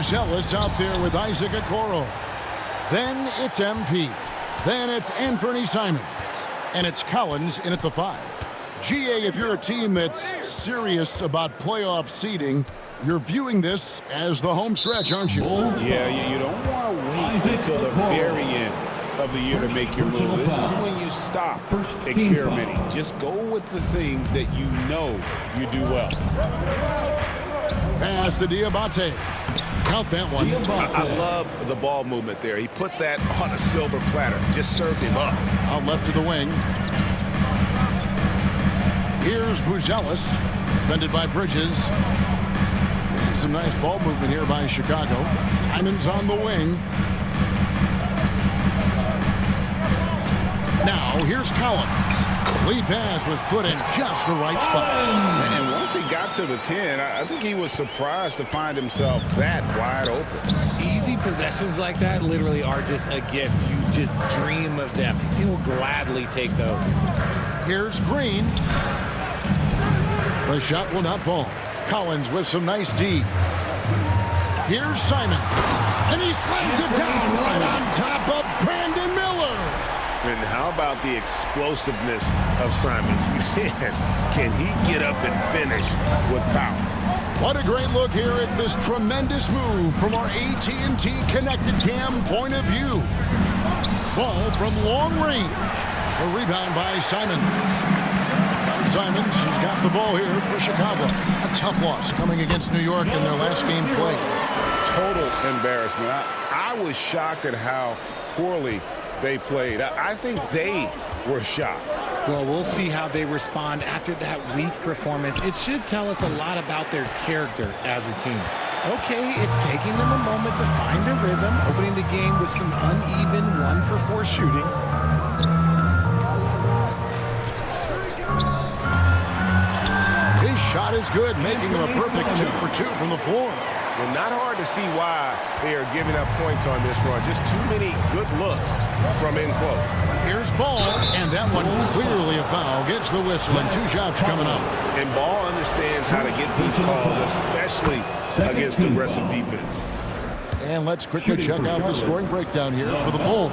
Buzelis out there with Isaac Okoro. Then it's MP. Then it's Anthony Simons. And it's Collins in at the 5. GA, if you're a team that's serious about playoff seeding, you're viewing this as the home stretch, aren't you? Yeah, you don't want to wait until the very end of the year to make your move. This is when you stop experimenting. Just go with the things that you know you do well. Pass to Diabate. Count that one. I love the ball movement there. He put that on a silver platter. Just served him up. Out left to the wing. Here's Buzelis, defended by Bridges. And some nice ball movement here by Chicago. Simons on the wing. Now, here's Collins. Lead pass was put in just the right spot. And once he got to the 10, I think he was surprised to find himself that wide open. Easy possessions like that literally are just a gift. You just dream of them. He'll gladly take those. Here's Green. The shot will not fall. Collins with some nice D. Here's Simon. And he slams it down right on top of Brandon Miller. And how about the explosiveness of Simons? Man, can he get up and finish with power? What a great look here at this tremendous move from our AT&T Connected Cam point of view. Ball from long range. A rebound by Simons. Simons has got the ball here for Chicago. A tough loss coming against New York in their last game played. Total embarrassment. I was shocked at how poorly they played. I think they were shocked. Well, we'll see how they respond after that weak performance. It should tell us a lot about their character as a team. Okay, it's taking them a moment to find their rhythm, opening the game with some uneven 1-for-4 shooting. His shot is good, making him a perfect 2-for-2 from the floor. Well, not hard to see why they are giving up points on this run. Just too many good looks from in close. Here's Ball, and that one clearly a foul. Gets the whistle, and 2 shots coming up. And Ball understands how to get these calls, especially against aggressive defense. And let's quickly check out the scoring breakdown here for the Bulls.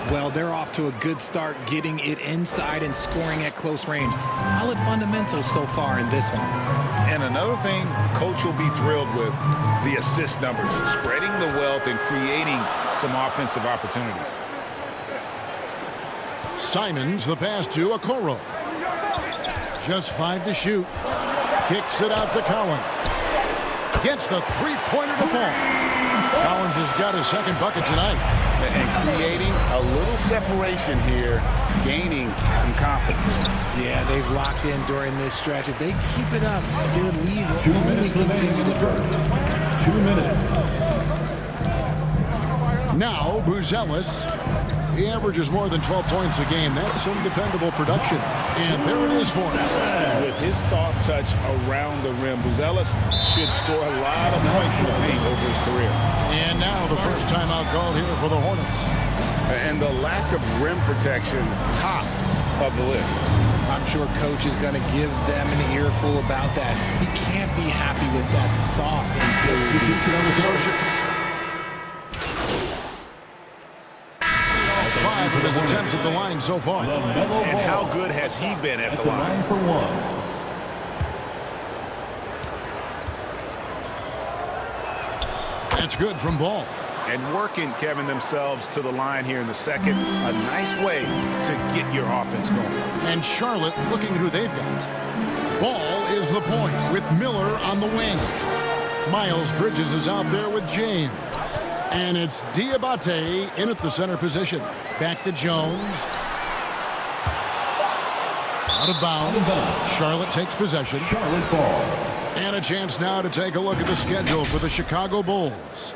Well, they're off to a good start, getting it inside and scoring at close range. Solid fundamentals so far in this one. And another thing Coach will be thrilled with, the assist numbers, spreading the wealth and creating some offensive opportunities. Simons, the pass to Okoro. Just 5 to shoot. Kicks it out to Collins. Gets the three-pointer to fall. Collins has got his second bucket tonight. And creating a little separation here, gaining some confidence. Yeah, they've locked in during this stretch. If they keep it up, their lead will only continue to grow. 2 minutes. Now, Buzelis. He averages more than 12 points a game. That's some dependable production. And there it is for him. With his soft touch around the rim, Buzelis should score a lot of points in the paint over his career. And now the first timeout called here for the Hornets. And the lack of rim protection, top of the list. I'm sure Coach is going to give them an earful about that. He can't be happy with that soft interior defense. 5 of his attempts at the line so far. And how good has he been at the line? 9 for 1. That's good from Ball. And working, Kevin, themselves to the line here in the second. A nice way to get your offense going. And Charlotte looking at who they've got. Ball is the point with Miller on the wing. Miles Bridges is out there with James. And it's Diabate in at the center position. Back to Jones. Out of bounds. Charlotte takes possession. Charlotte ball. And a chance now to take a look at the schedule for the Chicago Bulls.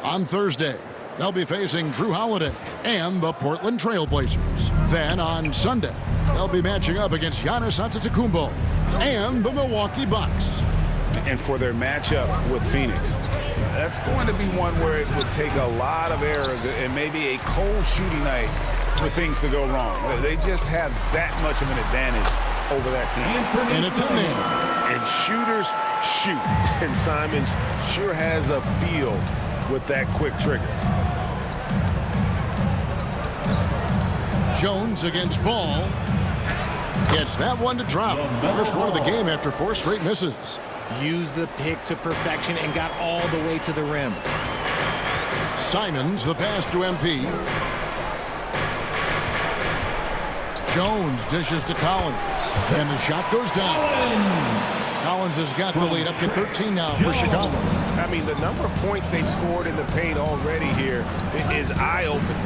On Thursday, they'll be facing Drew Holiday and the Portland Trail Blazers. Then on Sunday, they'll be matching up against Giannis Antetokounmpo and the Milwaukee Bucks. And for their matchup with Phoenix, that's going to be one where it would take a lot of errors and maybe a cold shooting night for things to go wrong. They just have that much of an advantage over that team. And it's in there. And shooters shoot. And Simons sure has a feel with that quick trigger. Jones against Ball. Gets that one to drop. First one of the game after 4 straight misses. Used the pick to perfection and got all the way to the rim. Simons, the pass to MP. Jones dishes to Collins. And the shot goes down. Collins has got the lead up to 13 now for Chicago. I mean, the number of points they've scored in the paint already here is eye-opening.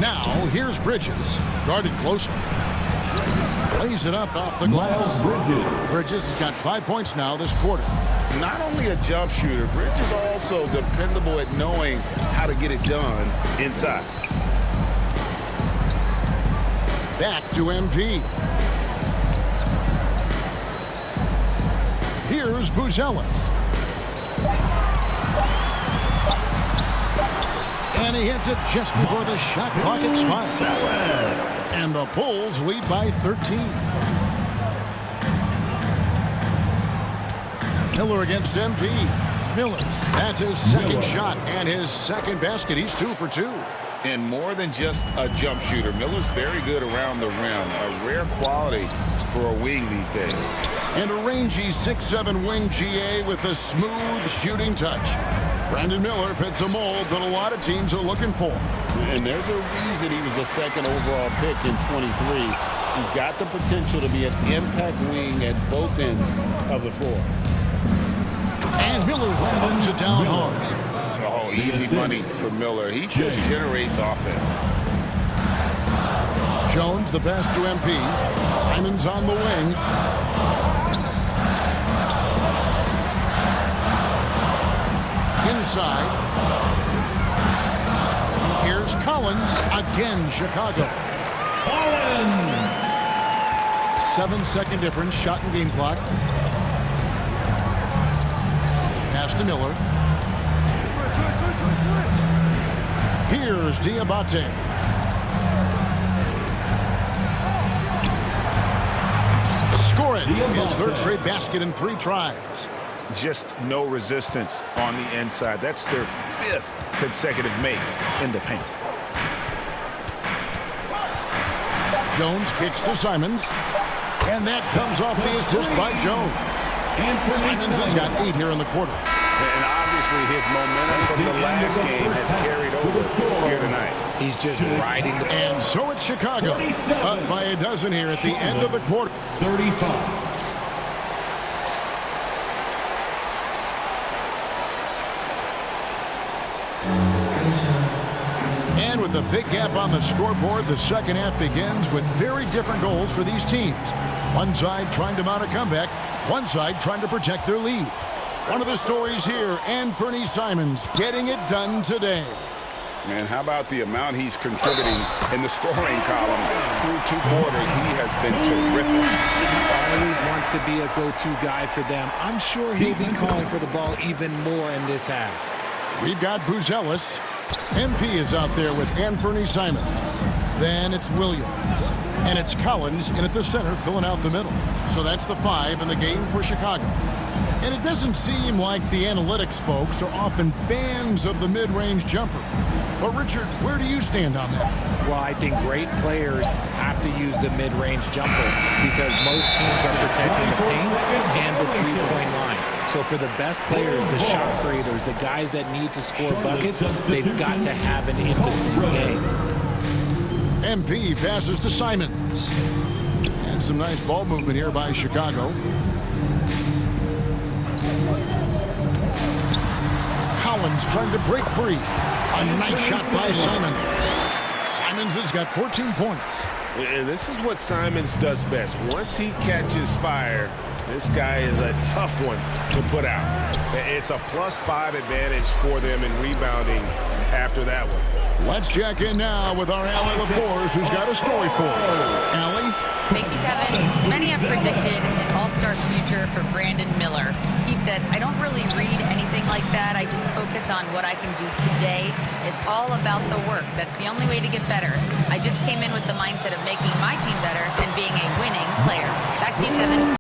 Now, here's Bridges. Guarded closer. Plays it up off the glass. Bridges has got 5 points now this quarter. Not only a jump shooter, Bridges is also dependable at knowing how to get it done inside. Back to MP. Here's Buzelis. And he hits it just before the shot clock expires. And the Bulls lead by 13. Miller against MP. Miller, that's his second shot and his second basket. He's 2 for 2. And more than just a jump shooter, Miller's very good around the rim. A rare quality for a wing these days. And a rangy 6'7" wing GA with a smooth shooting touch. Brandon Miller fits a mold that a lot of teams are looking for. And there's a reason he was the second overall pick in 23. He's got the potential to be an impact wing at both ends of the floor. And Miller throws it down hard. Oh, easy money for Miller. He just generates offense. Jones, the pass to MP. Simons on the wing. Inside. Here's Collins. Again, Chicago. 7-second difference. Shot and game clock. Pass to Miller. Here's Diabate. Score it. His third straight basket in 3 tries. Just no resistance on the inside. That's their 5th consecutive make in the paint. Jones kicks to Simons. And that comes off the assist by Jones. Simons has got 8 here in the quarter. And obviously his momentum from the last game has carried over here tonight. He's just riding the... And so it's Chicago. Up by a dozen here at the end of the quarter. 35. And with a big gap on the scoreboard, the second half begins with very different goals for these teams. One side trying to mount a comeback, one side trying to protect their lead. One of the stories here, Anthony Simons getting it done today. Man, how about the amount he's contributing in the scoring column? Through 2 quarters, he has been terrific. He always wants to be a go-to guy for them. I'm sure he'll be calling for the ball even more in this half. We've got Buzelis. MP is out there with Anthony Simons. Then it's Williams. And it's Collins in at the center filling out the middle. So that's the 5 in the game for Chicago. And it doesn't seem like the analytics folks are often fans of the mid-range jumper. But Richard, where do you stand on that? Well, I think great players have to use the mid-range jumper because most teams are protecting the paint and the three-point line. So for the best players, the shot creators, the guys that need to score buckets, they've got to have an in-between game. MP passes to Simons. And some nice ball movement here by Chicago. Collins trying to break free. A nice shot by Simons. Simons has got 14 points. And this is what Simons does best. Once he catches fire, this guy is a tough one to put out. It's a +5 advantage for them in rebounding after that one. Let's check in now with our Allie LaForce, who's got a story for us. Allie? Thank you, Kevin. Many have predicted an all-star future for Brandon Miller. He said, I don't really read anything like that. I just focus on what I can do today. It's all about the work. That's the only way to get better. I just came in with the mindset of making my team better and being a winning player. Back to you, Kevin.